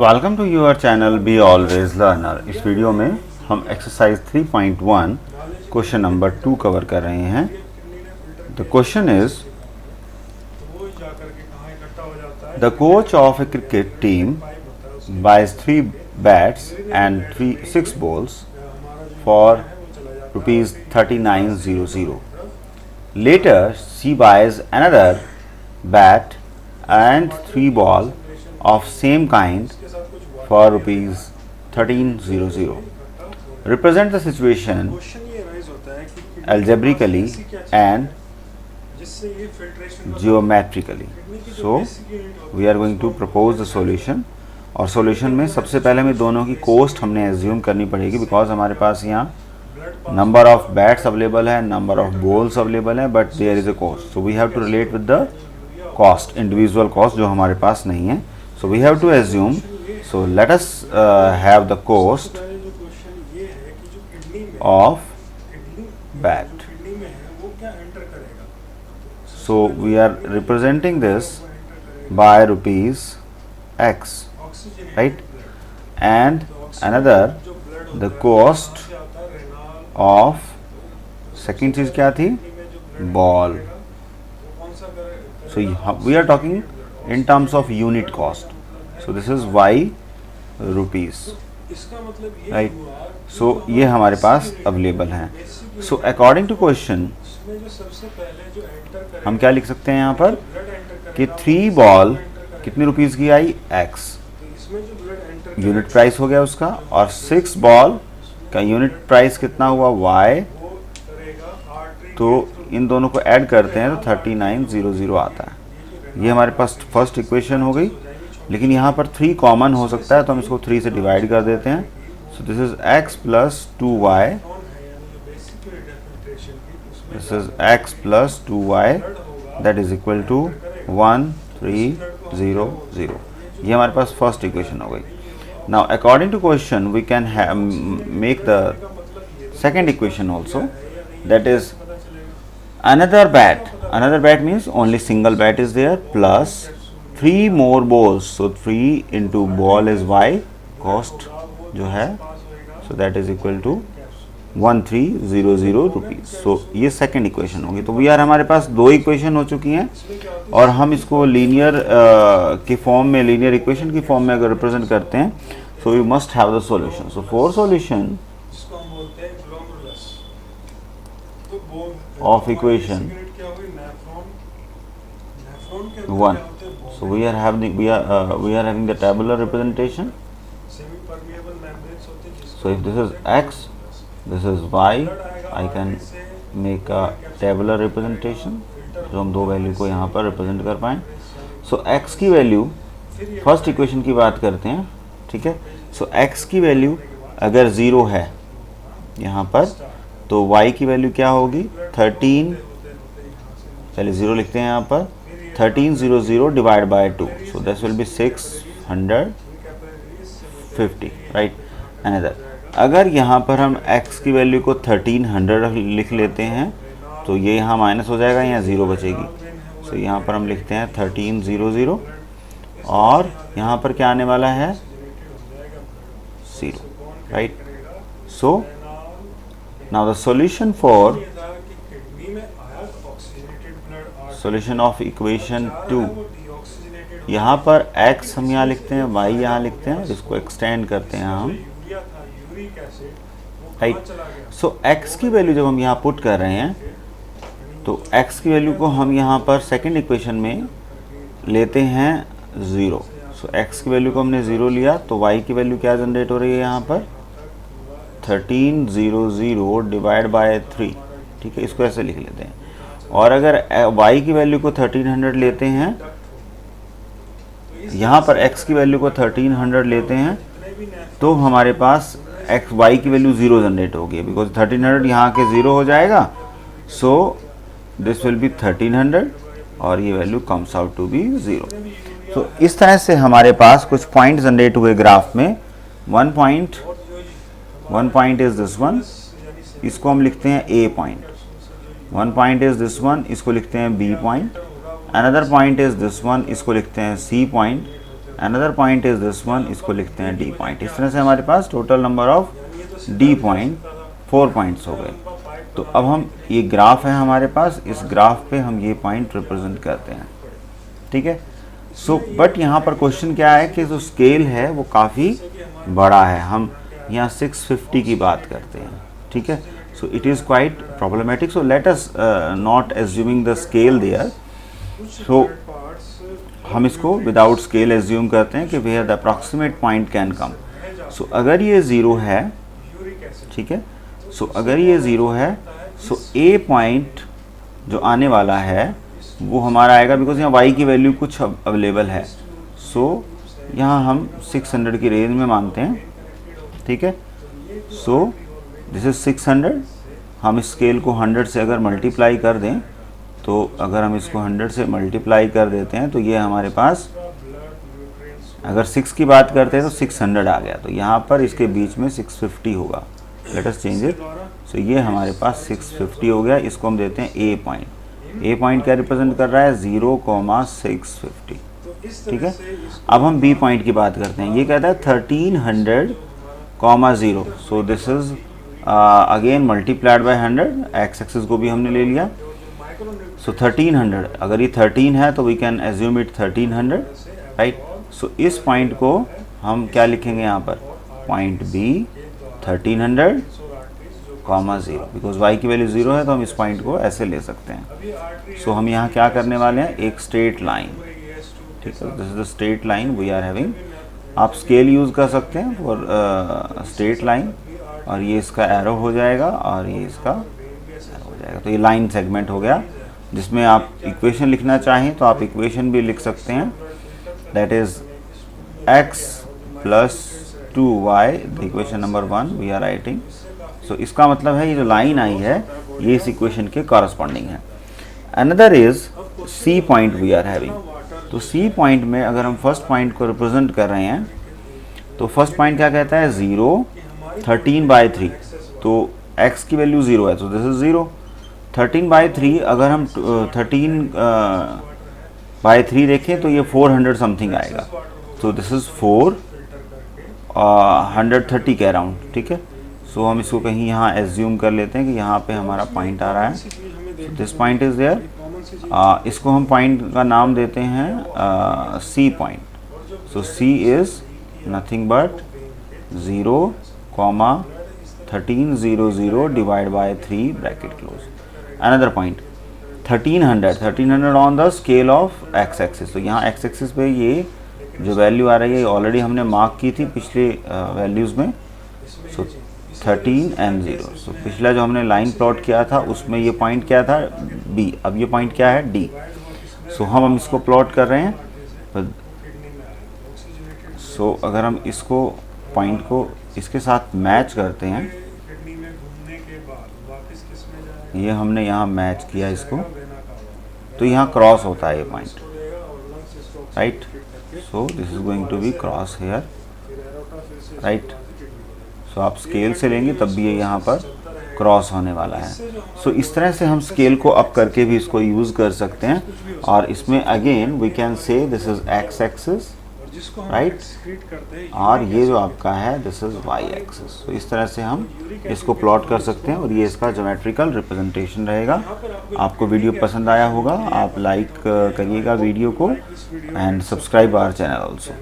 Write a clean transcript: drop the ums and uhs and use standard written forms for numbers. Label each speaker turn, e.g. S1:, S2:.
S1: Welcome to your channel be always learner. इस video में हम एक्सरसाइज 3.1 क्वेश्चन नंबर 2 कवर कर रहे हैं। The question is the coach of A cricket team buys 3 bats and 6 balls for rupees 3900. Later she buys another bat and 3 ball of same kind for rupees 1300. Represent the situation algebraically and geometrically. So we are going to propose the solution. और solution में सबसे पहले हमें दोनों की cost हमने assume करनी पड़ेगी, बिकॉज हमारे पास यहाँ नंबर ऑफ बैट्स अवेलेबल है, नंबर ऑफ बॉल्स अवेलेबल है, but there is a cost. So we have to relate with the cost, individual cost जो हमारे पास नहीं है. So we have to assume. So let us have the cost of bat. So we are representing this by rupees x, right, and another the cost of second चीज क्या थी, ball. So we are talking in terms of unit cost. So this is y rupees, right. So ये हमारे पास available हैं. So according to question हम क्या लिख सकते हैं यहाँ पर कि 3 बॉल कितनी रुपीस की आई, x, यूनिट प्राइस हो गया उसका, और 6 बॉल का यूनिट प्राइस कितना हुआ, y. तो इन दोनों को ऐड करते हैं तो 3900 आता है. ये हमारे पास फर्स्ट इक्वेशन हो गई. लेकिन यहाँ पर 3 कॉमन हो सकता है तो हम इसको 3 से डिवाइड कर देते हैं. So this is x plus 2y, this is x plus 2y that is equal to 1300. ये हमारे पास फर्स्ट इक्वेशन हो गई. Now according to question we can make the second equation also, that is another bat means only single bat is there plus 3 more balls. So 3 into ball is y, cost जो है, so that is equal to 1300 rupees. So ये second equation होगी. तो we are हमारे पास 2 equation हो चुकी हैं और हम इसको लीनियर के फॉर्म में, लीनियर इक्वेशन की फॉर्म में अगर रिप्रेजेंट करते हैं, so we must have the solution. So for solution of equation 1, so we are having the tabular representation. So if this is x, this is y, I can make a tabular representation जो हम 2 value को यहाँ पर represent कर पाएँ. सो x की value, first equation की बात करते हैं, ठीक है. सो x की वैल्यू अगर 0 है यहाँ पर, तो y की वैल्यू क्या होगी, 13, चलिए 0 लिखते हैं यहाँ पर, 1300 divide by 2, so this will be 650, right. Another, अगर यहाँ पर हम x की वैल्यू को 1300 लिख लेते हैं तो ये यहाँ माइनस हो जाएगा, यहाँ 0 बचेगी. सो यहाँ पर हम लिखते हैं 1300 और यहाँ पर क्या आने वाला है, 0, right. So now the solution of equation 2, यहाँ पर x हम यहाँ लिखते हैं, y यहाँ लिखते हैं, इसको एक्सटेंड करते हैं हम, राइट. सो x की वैल्यू जब हम यहाँ पुट कर रहे हैं तो x की वैल्यू को हम यहाँ पर सेकंड इक्वेशन में लेते हैं 0. सो x की वैल्यू को हमने 0 लिया तो y की वैल्यू क्या जनरेट हो रही है यहाँ पर, 1300 डिवाइड बाय 3, ठीक है. इसको ऐसे लिख लेते हैं. और अगर y की वैल्यू को 1300 लेते हैं, यहाँ पर x की वैल्यू को 1300 लेते हैं, तो हमारे पास y की वैल्यू 0 जनरेट होगी, बिकॉज 1300 यहाँ के 0 हो जाएगा. सो दिस विल बी 1300 और ये value comes out to be 0. तो इस तरह से हमारे पास कुछ पॉइंट जनरेट हुए ग्राफ में. One point is this one, इसको हम लिखते हैं A point. 1 point is this one, इसको लिखते हैं B point. Another point is this one, इसको लिखते हैं C point. Another point is this one, इसको लिखते हैं डी पॉइंट। इस तरह से हमारे पास total number of D point 4 points हो गए। तो अब हम ये ग्राफ है हमारे पास, इस ग्राफ पे हम ये पॉइंट रिप्रेजेंट करते हैं, ठीक है। सो बट यहाँ पर क्वेश्चन क्या है कि जो स्केल है वो काफ़ी बड़ा है, हम यहाँ 650 की बात करते हैं, ठीक है। So it is quite problematic, so let us not assuming the scale there. So हम इसको विदाउट स्केल एज्यूम करते हैं कि where the approximate point can come. So अगर ये ज़ीरो है, ठीक है, सो अगर ये ज़ीरो है, सो ए पॉइंट जो आने वाला है वो हमारा आएगा, बिकॉज यहाँ y की वैल्यू कुछ अवेलेबल है। सो यहाँ हम 600 की रेंज में मानते हैं, ठीक है। सो दिस इज 600। हम इस स्केल को 100 से अगर मल्टीप्लाई कर दें, तो अगर हम इसको 100 से मल्टीप्लाई कर देते हैं तो ये हमारे पास, अगर 6 की बात करते हैं तो 600 आ गया, तो यहाँ पर इसके बीच में 650 होगा। Let us change it. So ये हमारे पास 650 हो गया। इसको हम देते हैं ए पॉइंट। ए पॉइंट क्या रिप्रेजेंट कर रहा है, 0,650, ठीक है। अब हम बी पॉइंट की बात करते हैं। ये कहता है 1300,0। सो this is again multiplied by 100, x axis को भी हमने ले लिया। सो 1300, अगर ये 13 है तो we can assume it 1300, right. So इस पॉइंट को हम क्या लिखेंगे यहाँ पर, पॉइंट बी 1300, 0, बिकॉज y की वैल्यू 0 है तो हम इस पॉइंट को ऐसे ले सकते हैं। सो हम यहाँ क्या करने वाले हैं, एक स्ट्रेट लाइन, ठीक है। This is the straight line we are having. आप स्केल यूज़ कर सकते हैं फॉर स्ट्रेट लाइन, और ये इसका एरो हो जाएगा और ये इसका एरो हो जाएगा। तो ये लाइन सेगमेंट हो गया। जिसमें आप इक्वेशन लिखना चाहें तो आप इक्वेशन भी लिख सकते हैं, that is x plus 2y, the equation number 1 we are writing. So इसका मतलब है ये जो लाइन आई है ये इस इक्वेशन के कॉरस्पॉन्डिंग है। Another is C point we are having. तो सी पॉइंट में अगर हम फर्स्ट पॉइंट को रिप्रेजेंट कर रहे हैं तो फर्स्ट पॉइंट क्या कहता है, 0, 13/3। तो x की वैल्यू 0 है, तो दिस इज 0। 13/3 अगर हम 13/3 देखें तो ये 400 समथिंग आएगा। तो दिस इज़ 430 के अराउंड, ठीक है। सो हम इसको कहीं यहाँ एज्यूम कर लेते हैं कि यहाँ पे हमारा पॉइंट आ रहा है, दिस पॉइंट इज़ देयर। इसको हम पॉइंट का नाम देते हैं C point. So C is nothing but 0,1300 divide by 3 bracket close. Another point 1300 on the scale of x axis. तो यहाँ एक्स एक्सिस पे ये जो वैल्यू आ रही है ऑलरेडी हमने मार्क की थी पिछले वैल्यूज़ में। सो 13 and 0। सो पिछला जो हमने लाइन प्लॉट किया था उसमें ये पॉइंट क्या था, बी। अब ये पॉइंट क्या है, डी। सो हम इसको प्लॉट कर रहे हैं। सो अगर हम इसको पॉइंट को इसके साथ मैच करते हैं, ये हमने यहाँ मैच किया इसको, तो यहाँ क्रॉस होता है ये point, right. So this is going to be cross here, right. So आप स्केल से लेंगे तब भी ये यहाँ पर क्रॉस होने वाला है। सो इस तरह से हम स्केल को अप करके भी इसको यूज़ कर सकते हैं। और इसमें again we can say this is x axis, right, और ये जो आपका है दिस इज वाई एक्सिस। तो इस तरह से हम इसको प्लॉट कर सकते हैं और ये इसका ज्योमेट्रिकल रिप्रेजेंटेशन रहेगा। आपको वीडियो पसंद आया होगा, आप लाइक करिएगा वीडियो को and subscribe our channel also.